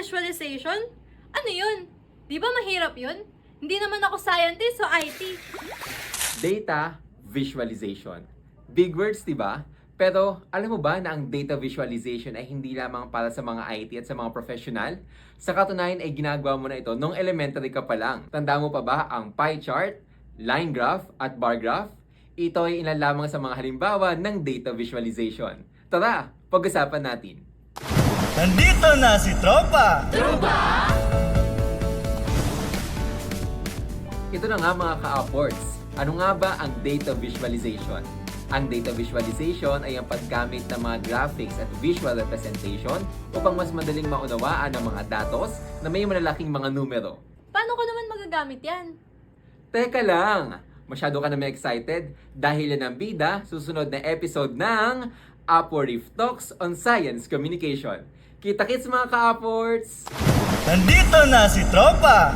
visualization? Ano yun? Di ba mahirap yun? Hindi naman ako scientist o IT. Data visualization. Big words, di ba? Pero alam mo ba na ang data visualization ay hindi lamang para sa mga IT at sa mga professional? Sa katunayan ay ginagawa mo na ito nung elementary ka pa lang. Tanda mo pa ba ang pie chart, line graph at bar graph? Ito ay ilan lamang sa mga halimbawa ng data visualization. Tara, pag-usapan natin. Nandito na si Tropa! Ito na nga mga ka-upwards. Ano nga ba ang data visualization? Ang data visualization ay ang paggamit ng mga graphics at visual representation upang mas madaling maunawaan ang mga datos na may malalaking mga numero. Paano ko naman magagamit yan? Teka lang! Masyado ka naman excited? Dahil yan ang bida, susunod na episode ng Upward Talks on Science Communication. Kita-kits mga ka-upwards! Nandito na si Tropa!